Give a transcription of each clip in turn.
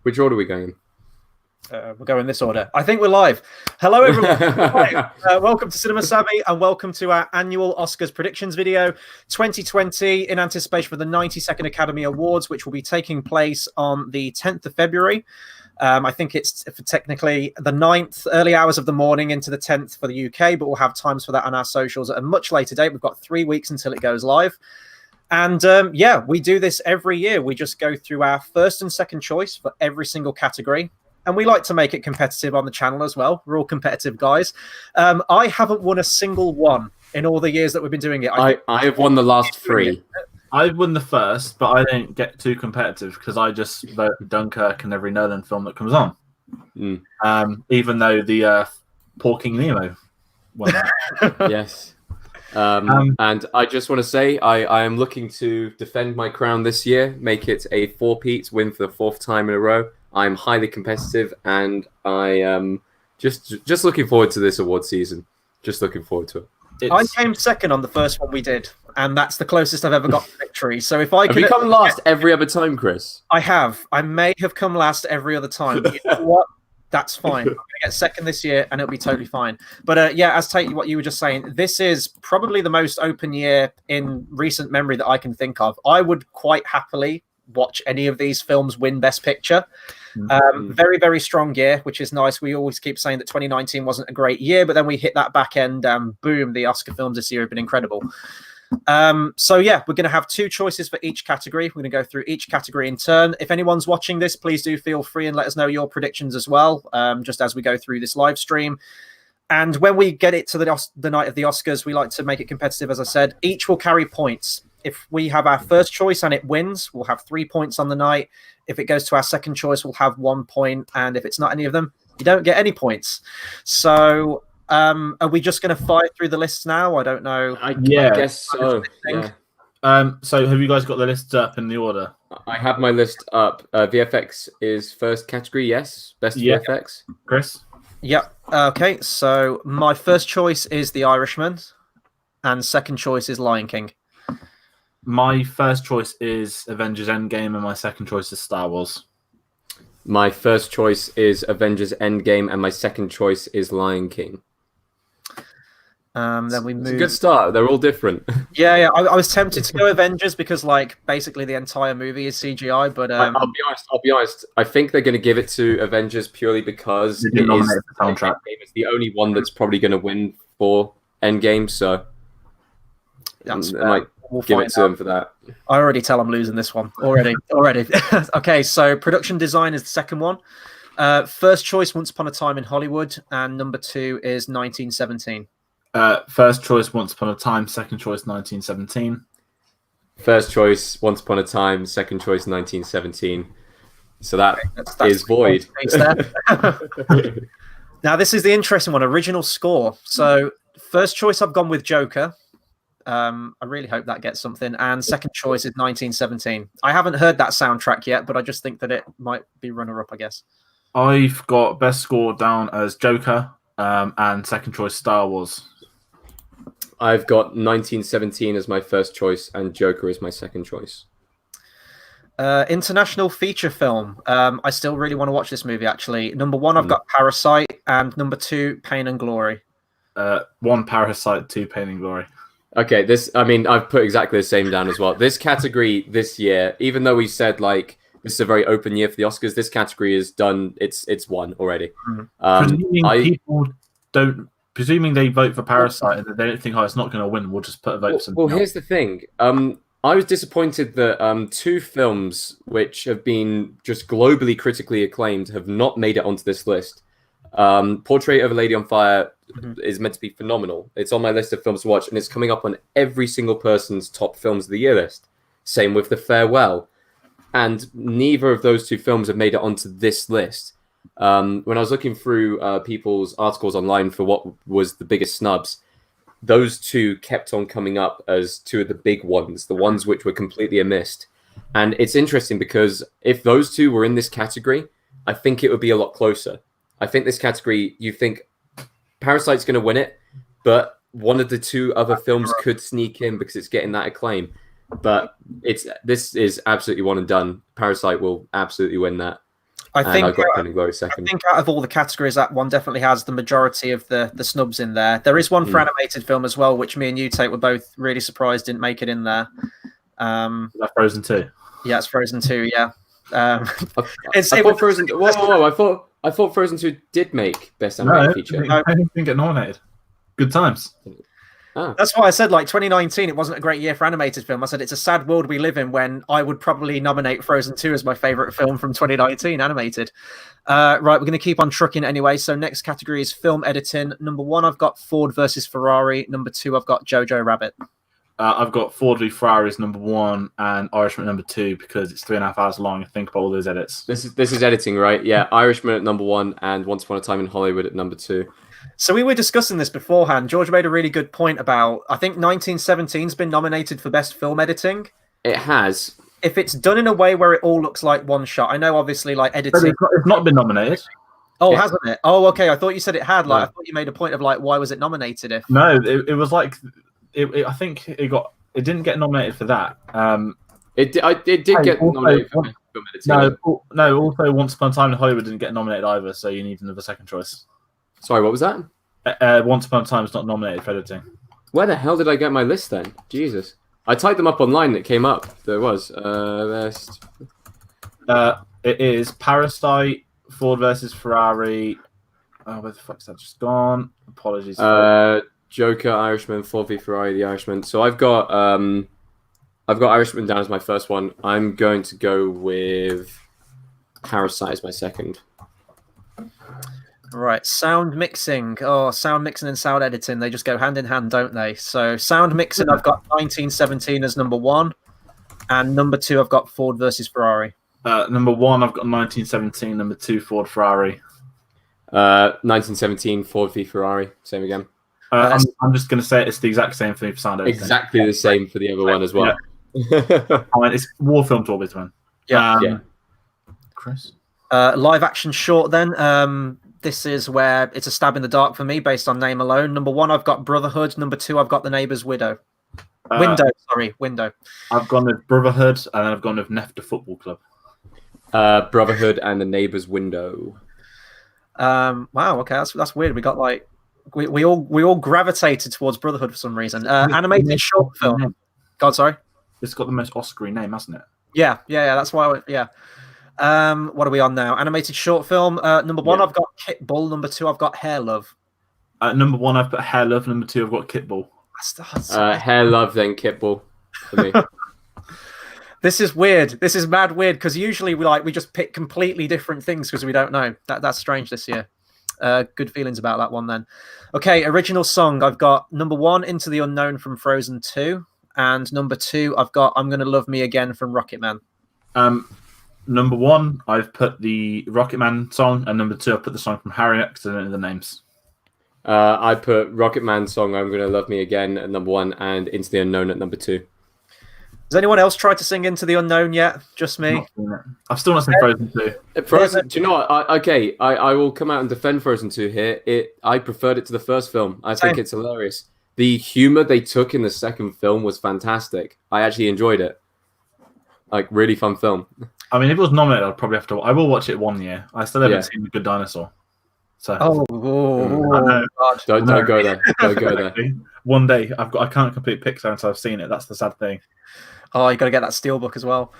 Which order are we going? We'll go in this order. I think we're live. Hello, everyone. Welcome to Cinema Savvy and welcome to our annual Oscars predictions video 2020 in anticipation for the 92nd Academy Awards, which will be taking place on the 10th of February. I think it's technically the 9th, early hours of the morning into the 10th for the UK, but we'll have times for that on our socials at a much later date. We've got 3 weeks until it goes live. And yeah, we do this every year. We just go through our first and second choice for every single category. And we like to make it competitive on the channel as well. We're all competitive guys. I haven't won a single one in all the years that we've been doing it. I have won the last 3. I won the first, but I don't get too competitive because I just vote Dunkirk and every Nolan film that comes on. Even though the Porking Nemo won that. Yes. And I just want to say I am looking to defend my crown this year, make it a 4-peat win for the 4th time in a row. I'm highly competitive, and I am just looking forward to this award season. Just looking forward to it. I came second on the first one we did, and that's the closest I've ever got to victory. So if I have you come last every other time, Chris? I have. I may have come last every other time. But you know what? That's fine. I'm going to get second this year, and it'll be totally fine. But yeah, as Tate, what you were just saying, this is probably the most open year in recent memory that I can think of. I would quite happily watch any of these films win Best Picture. Very, very strong year, which is nice. We always keep saying that 2019 wasn't a great year, but then we hit that back end. Boom, the Oscar films this year have been incredible. So yeah, we're going to have 2 choices for each category. We're going to go through each category in turn. If anyone's watching this, please do feel free and let us know your predictions as well, just as we go through this live stream. And when we get it to the night of the Oscars, we like to make it competitive, as I said. Each will carry points. If we have our first choice and it wins, we'll have 3 points on the night. If it goes to our second choice, we'll have 1 point. And if it's not any of them, you don't get any points. So are we just going to fire through the lists now? I don't know. I guess so. Yeah. So have you guys got the lists up in the order? I have my list up. VFX is first category, yes. Best VFX. Chris? Yep. Okay, so my first choice is The Irishman, and second choice is Lion King. My first choice is Avengers Endgame, and my second choice is Star Wars. My first choice is Avengers Endgame, and my second choice is Lion King. Then we move. It's a good start. They're all different. Yeah. I was tempted to go Avengers because, like, basically the entire movie is CGI. But I'll be honest. I think they're going to give it to Avengers purely because it is the soundtrack. It's the only one that's probably going to win for Endgame. So that's I might give it to them for that. I already tell I'm losing this one already. Okay, so production design is the second one. First choice, Once Upon a Time in Hollywood, and number 2 is 1917. First choice, Once Upon a Time. Second choice, 1917. First choice, Once Upon a Time. Second choice, 1917. So that is void. Now, this is the interesting one. Original score. So first choice, I've gone with Joker. I really hope that gets something. And second choice is 1917. I haven't heard that soundtrack yet, but I just think that it might be runner-up, I guess. I've got best score down as Joker, and second choice Star Wars. I've got 1917 as my first choice, and Joker is my second choice. International feature film. I still really want to watch this movie, actually. Number 1, I've got Parasite, and number 2, Pain and Glory. 1 Parasite, 2 Pain and Glory. Okay, I've put exactly the same down as well. This category this year, even though we said like this is a very open year for the Oscars, this category is done. It's won already. Presuming they vote for Parasite and they don't think, it's not going to win, we'll just put a vote for something else. Here's the thing. I was disappointed that 2 films which have been just globally critically acclaimed have not made it onto this list. Portrait of a Lady on Fire is meant to be phenomenal. It's on my list of films to watch, and it's coming up on every single person's top films of the year list. Same with The Farewell. And neither of those 2 films have made it onto this list. When I was looking through people's articles online for what was the biggest snubs, those 2 kept on coming up as 2 of the big ones, the ones which were completely missed. And it's interesting because if those 2 were in this category, I think it would be a lot closer. I think this category, you think Parasite's going to win it, but one of the 2 other films could sneak in because it's getting that acclaim. But this is absolutely one and done. Parasite will absolutely win that. I And think I've got Pain and Glory I second. think out of all the categories, that one definitely has the majority of the snubs in there. There is one for animated film as well, which me and you, Tate, were both really surprised didn't make it in there. That Frozen 2. Yeah, it's Frozen 2. Yeah, I thought Frozen. Whoa! I thought Frozen 2 did make best animated feature. I didn't get nominated. Good times. That's why I said, like, 2019, it wasn't a great year for animated film. I said it's a sad world we live in when I would probably nominate Frozen 2 as my favorite film from 2019 animated. Right, we're going to keep on trucking anyway. So next category is film editing. Number 1, I've got Ford versus Ferrari. Number 2, I've got Jojo Rabbit. I've got Ford v Ferrari as number 1 and Irishman number 2 because it's 3.5 hours long. Think about all those edits. This is editing, right? Yeah, Irishman at number 1 and Once Upon a Time in Hollywood at number 2. So we were discussing this beforehand. George made a really good point about, I think 1917's been nominated for best film editing. It has. If it's done in a way where it all looks like one shot, I know obviously like editing. It's not been nominated. Oh, yeah. Hasn't it? Oh, okay. I thot you said it had. Like, I thought you made a point of like, why was it nominated? If no, it was like, I think it didn't get nominated for that. It did get nominated for film editing. No. Also, Once Upon a Time in Hollywood didn't get nominated either, so you need another second choice. Sorry, what was that? Once Upon a Time is not nominated for editing. Where the hell did I get my list then? Jesus. I typed them up online. It came up. There was best. It is Parasite, Ford versus Ferrari. Oh, where the fuck's that just gone? Apologies. Joker, Irishman, Ford v Ferrari, The Irishman. So I've got Irishman down as my first one. I'm going to go with Parasite as my second. Right, sound mixing. Oh, sound mixing and sound editing, they just go hand in hand, don't they? So sound mixing, I've got 1917 as number 1, and number 2, I've got Ford versus Ferrari. Number 1, I've got 1917. Number 2, Ford Ferrari. 1917, Ford v Ferrari. Same again. I'm just going to say it's the exact same thing for sound editing. Exactly the same for the other one as well. Yeah. It's war film to always win. Yeah. Chris? Live action short then. This is where it's a stab in the dark for me based on name alone. Number 1, I've got Brotherhood. Number 2, I've got The Neighbour's Window. Window. I've gone with Brotherhood, and then I've gone with Nefta Football Club. Brotherhood and The Neighbour's Window. Wow. Okay, that's weird. We got like we all gravitated towards Brotherhood for some reason. Animated short film. God, sorry. It's got the most Oscar-y name, hasn't it? Yeah. That's why. What are we on now? Animated short film. Number 1, I've got Kit Bull. Number 2, I've got Hair Love. Number 1, I've put Hair Love. Number 2, I've got Kit Bull. Hair Love, then Kit Bull for me. This is weird. This is mad weird because usually we just pick completely different things because we don't know. That's strange this year. Good feelings about that one then. Okay, original song. I've got number 1, Into the Unknown from Frozen 2, and number 2, I've got I'm Gonna Love Me Again from Rocketman. Number 1, I've put the Rocketman song, and number 2, I've put the song from Harriet because I don't know the names. I put Rocketman song I'm Gonna Love Me Again at number 1 and Into the Unknown at number 2. Has anyone else tried to sing Into the Unknown yet? Just me? I've still not seen Frozen 2. Frozen, do you know what? I will come out and defend Frozen 2 here. I preferred it to the first film. I think it's hilarious. The humor they took in the second film was fantastic. I actually enjoyed it. Like, really fun film. I mean, if it was nominated, I'd probably have to. I will watch it one year. I still haven't seen The Good Dinosaur. So. I know. Don't go there. Don't go there. One day, I can't complete Pixar until I've seen it. That's the sad thing. Oh, you got to get that steelbook as well.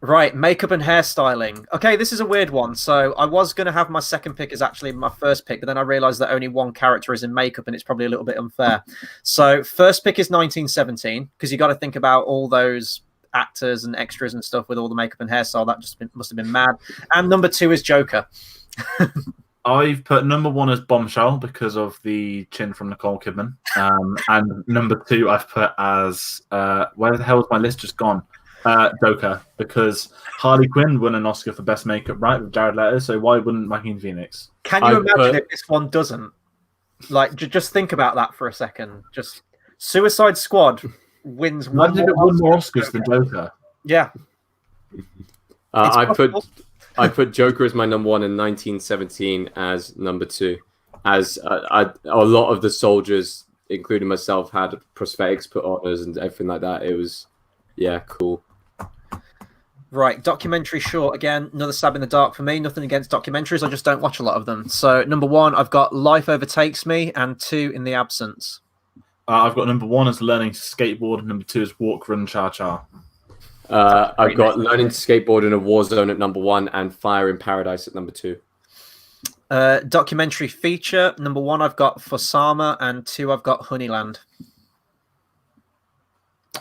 Right, makeup and hairstyling. Okay, this is a weird one. So I was going to have my second pick as actually my first pick, but then I realized that only one character is in makeup and it's probably a little bit unfair. So first pick is 1917 because you got to think about all those actors and extras and stuff with all the makeup and hairstyle. That must have been mad. And number 2 is Joker. I've put number 1 as Bombshell because of the chin from Nicole Kidman. And number 2 I've put as where the hell is my list just gone? Joker, because Harley Quinn won an Oscar for Best Makeup, right, with Jared Leto, so why wouldn't Joaquin Phoenix? Can you imagine if this one doesn't? Like, just think about that for a second. Just Suicide Squad wins one Imagine if it won more Oscars than Joker. Yeah. I put Joker as my number 1 and 1917 as number 2. As a lot of the soldiers, including myself, had prosthetics put on us and everything like that. It was, cool. Right, documentary short again. Another stab in the dark for me. Nothing against documentaries. I just don't watch a lot of them. So number 1, I've got Life Overtakes Me, and 2, In the Absence. I've got number 1 as Learning to Skateboard, and number 2 is Walk, Run, Cha Cha. I've got Learning to Skateboard in a War Zone at number 1 and Fire in Paradise at number 2. Documentary feature. Number 1, I've got Fosama, and 2, I've got Honeyland.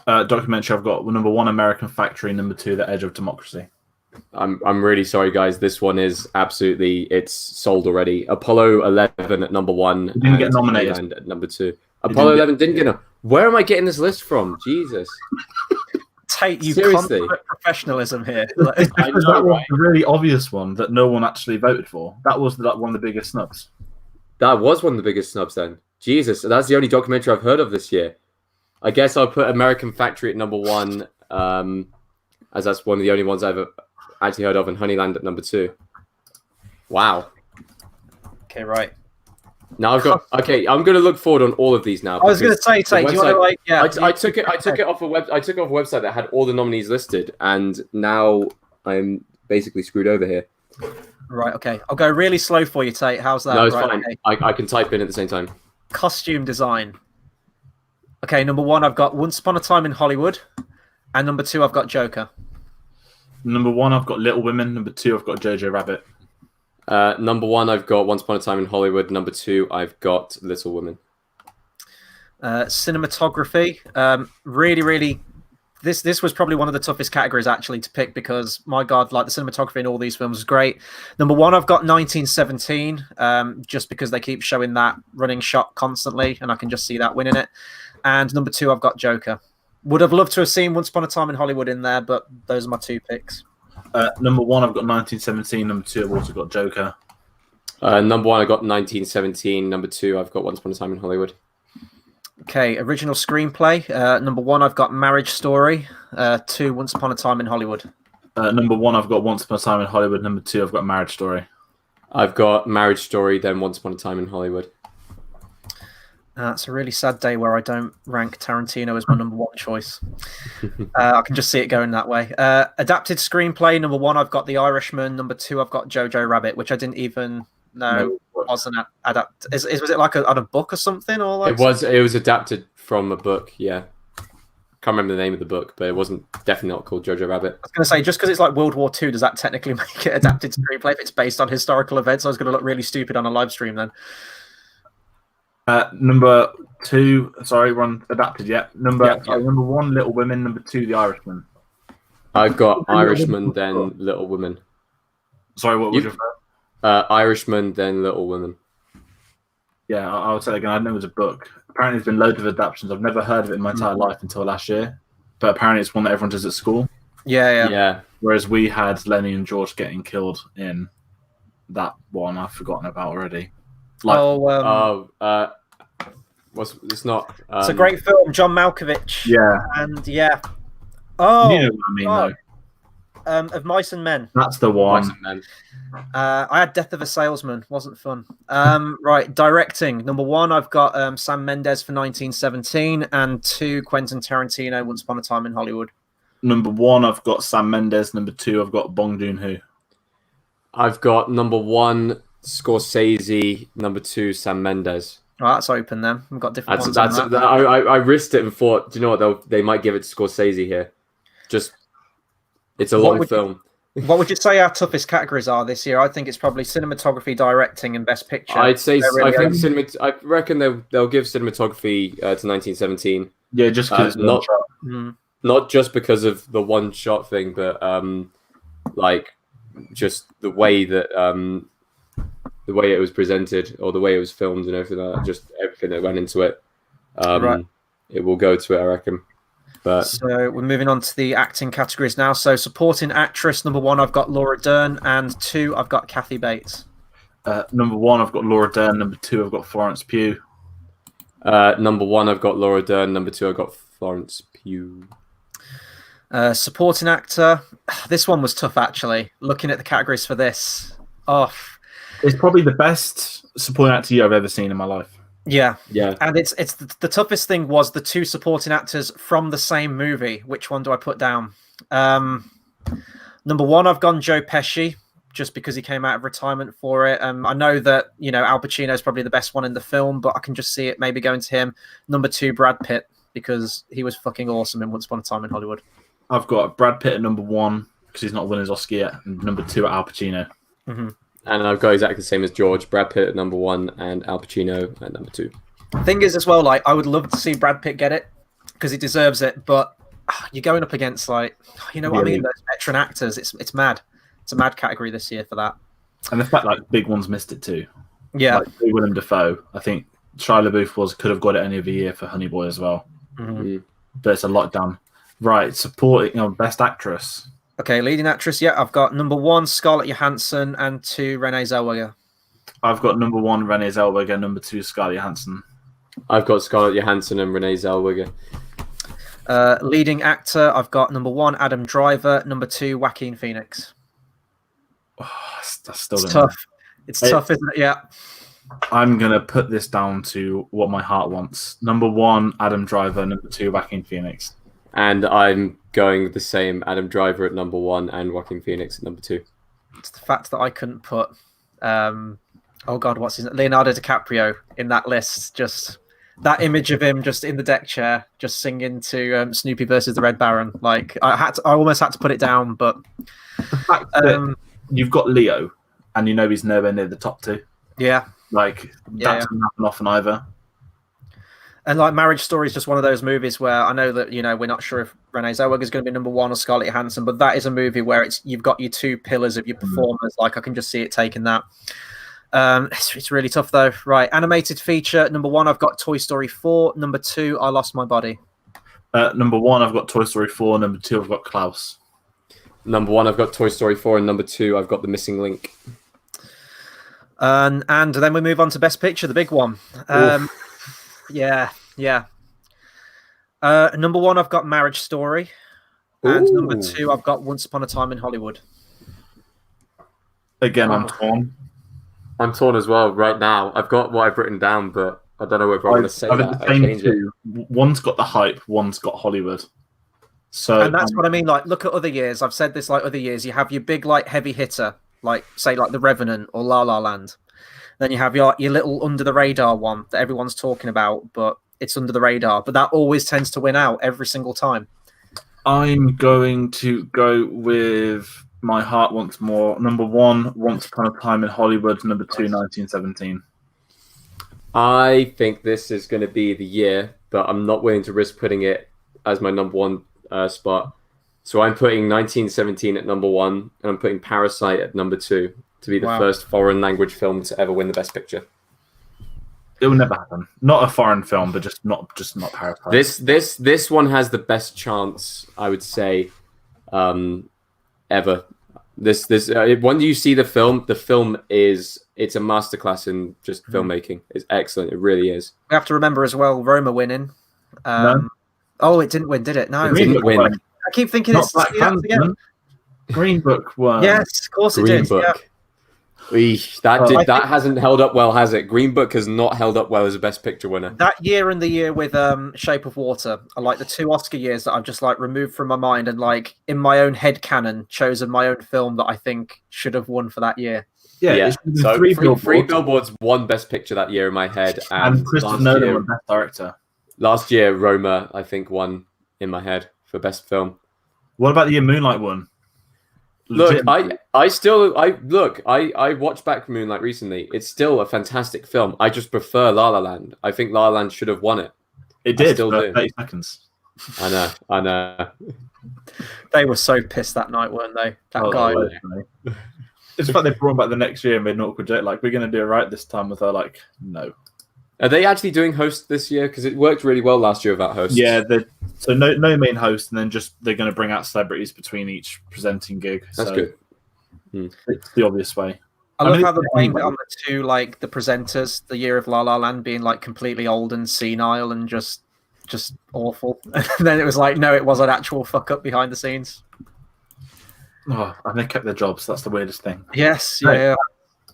Documentary, I've got number 1, American Factory, number 2, The Edge of Democracy. I'm really sorry, guys. This one is absolutely, it's sold already. Apollo 11 at number 1. It didn't get nominated. Honeyland at number 2. Apollo 11 didn't get Where am I getting this list from? Jesus. Tate, you Seriously? consummate professionalism here. That was the really obvious one that no one actually voted for. That was one of the biggest snubs. That was one of the biggest snubs then. Jesus, that's the only documentary I've heard of this year. I guess I'll put American Factory at number 1, as that's one of the only ones I've actually heard of, and Honeyland at number 2. Wow. Okay, right. Now I've got. Okay, I'm going to look forward on all of these now. I was going to say, Tate, do you want to like? Yeah, I took it off a website that had all the nominees listed, and now I'm basically screwed over here. Right. Okay. I'll go really slow for you, Tate. How's that? No, it's right, fine. Okay. I can type in at the same time. Costume design. Okay, number 1, I've got Once Upon a Time in Hollywood, and number 2, I've got Joker. Number 1, I've got Little Women. Number 2, I've got Jojo Rabbit. Number 1, I've got Once Upon a Time in Hollywood. Number 2, I've got Little Women. Cinematography. Really, this was probably one of the toughest categories actually to pick because my God, like the cinematography in all these films is great. Number 1, I've got 1917, just because they keep showing that running shot constantly, and I can just see that winning it. And number 2, I've got Joker. Would have loved to have seen Once Upon a Time in Hollywood in there, but those are my 2 picks. Number 1, I've got 1917. Number 2, I've also got Joker. Number 1, I got 1917. Number 2, I've got Once Upon a Time in Hollywood. Okay, original screenplay. Number 1, I've got Marriage Story. 2, Once Upon a Time in Hollywood. Number 1, I've got Once Upon a Time in Hollywood. Number 2, I've got Marriage Story. I've got Marriage Story, then Once Upon a Time in Hollywood. It's a really sad day where I don't rank Tarantino as my number 1 choice. I can just see it going that way. Adapted screenplay. Number 1, I've got The Irishman. Number 2, I've got Jojo Rabbit, which I didn't even know was an adapt. Was it like on a book or something? Or like it was adapted from a book. Yeah, can't remember the name of the book, but it wasn't definitely not called Jojo Rabbit. I was going to say, just because it's like World War II, does that technically make it adapted screenplay if it's based on historical events? I was going to look really stupid on a live stream then. Number 2, sorry, we're on adapted yet. Number 1, Little Women. Number 2, The Irishman. I've got Irishman, then Little Women. Sorry, what was your first? Irishman, then Little Women. Yeah, I'll say it again. I know it was a book. Apparently, there's been loads of adaptations. I've never heard of it in my entire life until last year. But apparently, it's one that everyone does at school. Yeah. Whereas we had Lenny and George getting killed in that one. I've forgotten about already. It's not. It's a great film, John Malkovich. Yeah, and yeah. Oh, you know what I mean, though. Of Mice and Men. That's the one. Mice and Men. I had Death of a Salesman. Wasn't fun. Right, directing. Number 1, I've got Sam Mendes for 1917, and 2, Quentin Tarantino, Once Upon a Time in Hollywood. Number 1, I've got Sam Mendes. Number 2, I've got Bong Joon-ho. I've got number 1, Scorsese. Number 2, Sam Mendes. Oh, that's open then. We've got different ones. I risked it and thought, do you know what? They might give it to Scorsese here. Just, it's a long film. What would you say our toughest categories are this year? I think it's probably cinematography, directing, and best picture. I'd say I reckon they'll give cinematography to 1917. Yeah, just because not just because of the one shot thing, but like just the way that the way it was presented or the way it was filmed and everything like that, just everything that went into it. Right. It will go to it, I reckon. But so we're moving on to the acting categories now. So supporting actress, number 1, I've got Laura Dern, and 2, I've got Kathy Bates. Number 1, I've got Laura Dern. Number 2, I've got Florence Pugh. Number 1, I've got Laura Dern. Number 2, I've got Florence Pugh. Supporting actor. This one was tough, actually. Looking at the categories for this. It's probably the best supporting actor I've ever seen in my life. Yeah. And it's the toughest thing was the 2 supporting actors from the same movie. Which one do I put down? Number 1, I've gone Joe Pesci, just because he came out of retirement for it. I know that, Al Pacino is probably the best one in the film, but I can just see it maybe going to him. Number 2, Brad Pitt, because he was fucking awesome in Once Upon a Time in Hollywood. I've got Brad Pitt at number 1 because he's not won his Oscar yet, and number 2 at Al Pacino. Mm-hmm. And I've got exactly the same as George. Brad Pitt at number 1 and Al Pacino at number 2. Thing is, as well, like, I would love to see Brad Pitt get it because he deserves it, but you're going up against, like, what I mean? Those veteran actors. It's mad. It's a mad category this year for that. And the fact like big ones missed it too. Yeah. Like Willem Dafoe. I think Shia LaBeouf could have got it any other year for Honey Boy as well. Mm-hmm. But it's a lockdown. Right, supporting, best actress. Okay, leading actress. Yeah, I've got number 1, Scarlett Johansson, and 2, Renee Zellweger. I've got number 1, Renee Zellweger, number 2, Scarlett Johansson. I've got Scarlett Johansson and Renee Zellweger. Leading actor, I've got number 1, Adam Driver, number 2, Joaquin Phoenix. That's still tough. It's tough, isn't it? Yeah. I'm going to put this down to what my heart wants. Number 1, Adam Driver. Number 2, Joaquin Phoenix. And I'm going with the same. Adam Driver at number 1 and Joaquin Phoenix at number 2. It's the fact that I couldn't put, what's his name? Leonardo DiCaprio in that list. Just that image of him just in the deck chair, just singing to Snoopy versus the Red Baron. Like I almost had to put it down, but the fact that you've got Leo, and he's nowhere near the top 2. Yeah, like that doesn't happen often either. And like Marriage Story is just one of those movies where I know that we're not sure if Renee Zellweger is going to be number 1 or Scarlett Johansson, but that is a movie where you've got your 2 pillars of your performers. Like I can just see it taking that. It's really tough though. Right, animated feature. Number 1, I've got Toy Story 4. Number 2, I Lost My Body. Number 1, I've got Toy Story 4. Number 2, I've got Klaus. Number 1, I've got Toy Story 4, and number 2, I've got The Missing Link. And then we move on to Best Picture, the big one. Yeah. Number 1, I've got Marriage Story, and number 2, I've got Once Upon a Time in Hollywood. Again, I'm torn. I'm torn as well right now. I've got what I've written down, but I don't know whether I'm going to say that. Change it. One's got the hype, one's got Hollywood. So, and that's what I mean. Like, look at other years. I've said this. Like other years, you have your big like heavy hitter, like say like The Revenant or La La Land. Then you have your little under the radar one that everyone's talking about, but it's under the radar. But that always tends to win out every single time. I'm going to go with my heart once more. Number 1, Once Upon a Time in Hollywood. Number 2, 1917. I think this is going to be the year, but I'm not willing to risk putting it as my number 1 spot. So I'm putting 1917 at number 1, and I'm putting Parasite at number 2 to be the first foreign language film to ever win the Best Picture. It will never happen. Not a foreign film, but just not Parasite. This one has the best chance, I would say, ever. When you see the film it's a masterclass in just filmmaking. It's excellent. It really is. We have to remember as well, Roma winning. No. Oh, it didn't win, did it? No, it didn't win. I keep thinking Not it's Black Panther. Green Book won. Yes, of course it Green did. Book. Yeah. That hasn't held up well, has it? Green Book has not held up well as a Best Picture winner. That year and the year with Shape of Water are like the 2 Oscar years that I've just like removed from my mind and like in my own head canon chosen my own film that I think should have won for that year. Yeah. So three Three Billboards won Best Picture that year in my head, and Christopher Nolan won Best Director. Last year, Roma I think won in my head for Best Film. What about the year Moonlight won? Look, I watched back Moonlight recently. It's still a fantastic film. I just prefer La La Land. I think La La Land should have won it. It did. Still do. 30 seconds. I know. They were so pissed that night, weren't they? That guy. It's the fact they brought him back the next year and made an awkward joke. Like, we're going to do it right this time. With her, like, no. Are they actually doing host this year? Because it worked really well last year without hosts. Yeah, so no main host, and then just they're going to bring out celebrities between each presenting gig. That's good. It's the obvious way. I love how they blamed it on the 2, like the presenters, the year of La La Land being like completely old and senile and just awful. And then it was like, no, it was an actual fuck up behind the scenes. Oh, and they kept their jobs. That's the weirdest thing. Yes, yeah.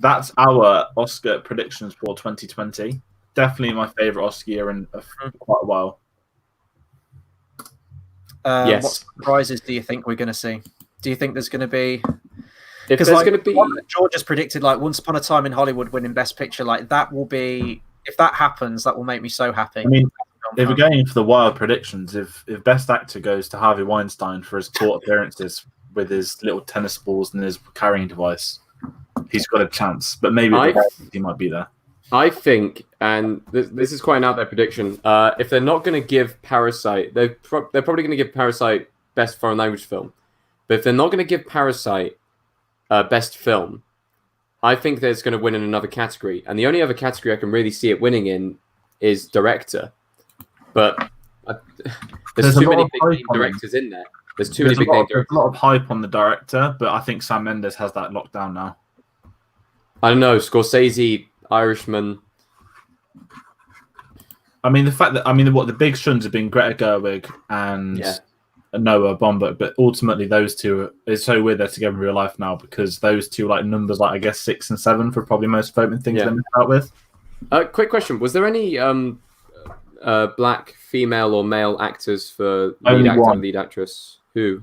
That's our Oscar predictions for 2020. Definitely my favorite Oscar year in quite a while. Yes. What surprises do you think we're going to see? Do you think there's going to be? If there's going to be, George has predicted like Once Upon a Time in Hollywood winning Best Picture, like that will be. If that happens, that will make me so happy. I mean, if we're going for the wild predictions, if Best Actor goes to Harvey Weinstein for his court appearances with his little tennis balls and his carrying device, he's got a chance. But maybe he might be there. I think, and this is quite an out there prediction. If they're not going to give Parasite, they're probably going to give Parasite Best Foreign Language Film. But if they're not going to give Parasite Best Film, I think that it's going to win in another category. And the only other category I can really see it winning in is Director. But there's too many big name directors in there. There's too many big name directors. There's a lot of hype on the director, but I think Sam Mendes has that locked down now. I don't know. Scorsese, Irishman. I mean, the big shuns have been Greta Gerwig and Noah Baumbach, but ultimately those two, it's so weird they're together in real life now because those two like numbers like I guess 6 and 7 for probably most voting things they missed out with. Quick question: was there any black female or male actors for lead actor and lead actress? Who?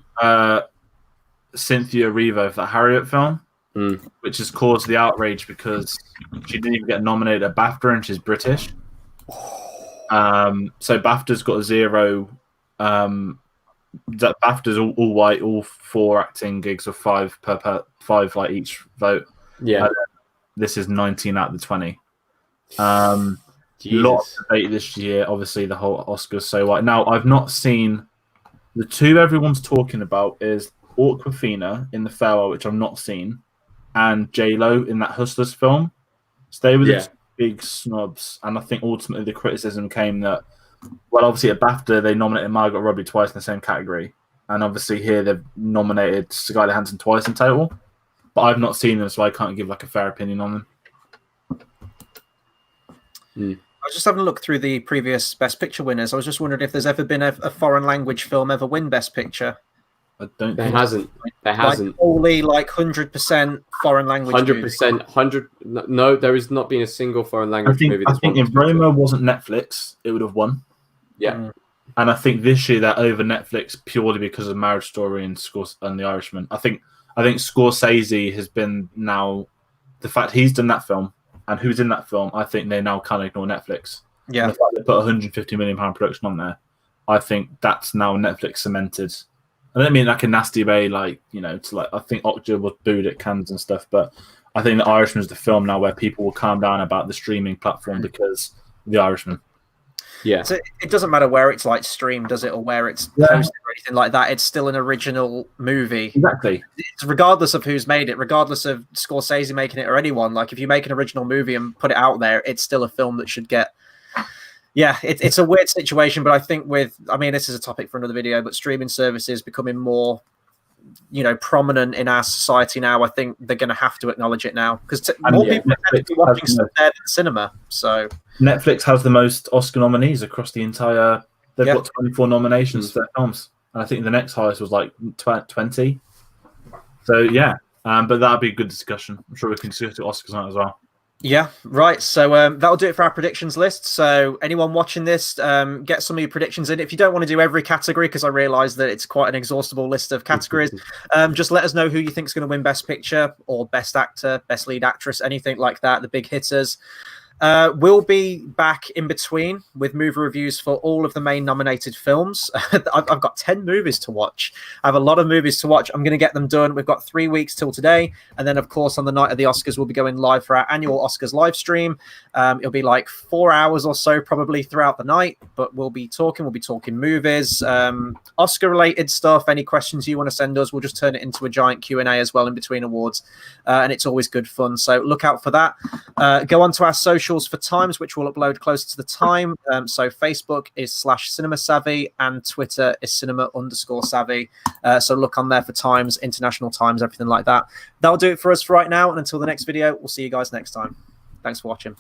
Cynthia Erivo for the Harriet film, which has caused the outrage because she didn't even get nominated at BAFTA and she's British. So BAFTA's got a 0. BAFTA's all white, all 4 acting gigs of 5 per 5 like each vote. Yeah, this is 19 out of the 20. Lot of debate this year. Obviously, the whole Oscars so white. Now, I've not seen the two everyone's talking about is Awkwafina in The Farewell, which I've not seen, and J-Lo in that Hustlers film. So they were the big snubs, and I think ultimately the criticism came that, well, obviously at BAFTA they nominated Margot Robbie twice in the same category, and obviously here they've nominated Scarlett Johansson twice in total. But I've not seen them, so I can't give like a fair opinion on them. I was just having a look through the previous Best Picture winners. I was just wondering if there's ever been a foreign language film ever win Best Picture. I don't. There hasn't. There hasn't. Like, only like 100% foreign language. 100%. 100. No, there has not been a single foreign language movie. I think if Roma wasn't Netflix, it would have won. Yeah. And I think this year they're over Netflix purely because of Marriage Story and The Irishman. I think Scorsese has been now the fact he's done that film. And who's in that film, I think they now can't ignore Netflix. Yeah. And the fact they put a £150 million production on there, I think that's now Netflix cemented. I don't mean like a nasty way, like, you know, to like, I think Okja was booed at Cannes and stuff, but I think The Irishman is the film now where people will calm down about the streaming platform because of The Irishman. Yeah. So it doesn't matter where it's like streamed, does it, or where it's posted or anything like that. It's still an original movie. Exactly. It's regardless of who's made it, regardless of Scorsese making it or anyone. Like if you make an original movie and put it out there, it's still a film that should get. Yeah, it's a weird situation, but I think this is a topic for another video, but streaming services becoming more, prominent in our society now. I think they're going to have to acknowledge it now because more people are watching stuff there than cinema. So Netflix has the most Oscar nominees across the entire. They've got 24 nominations for their films, and I think the next highest was like 20. So yeah, but that'd be a good discussion. I'm sure we can discuss the Oscars on it as well. Yeah, right. So that'll do it for our predictions list. So anyone watching this, get some of your predictions in. If you don't want to do every category, because I realise that it's quite an exhaustible list of categories, just let us know who you think is going to win Best Picture or Best Actor, Best Lead Actress, anything like that, the big hitters. We'll be back in between with movie reviews for all of the main nominated films. I've got 10 movies to watch. I have a lot of movies to watch. I'm going to get them done. We've got 3 weeks till today. And then, of course, on the night of the Oscars, we'll be going live for our annual Oscars live stream. It'll be like 4 hours or so probably throughout the night. But we'll be talking movies, Oscar-related stuff. Any questions you want to send us, we'll just turn it into a giant Q&A as well in between awards. And it's always good fun. So look out for that. Go on to our socials for times, which we'll upload closer to the time. So Facebook is /CinemaSavvy and Twitter is cinema_savvy. So look on there for times, international times, everything like that. That'll do it for us for right now. And until the next video, we'll see you guys next time. Thanks for watching.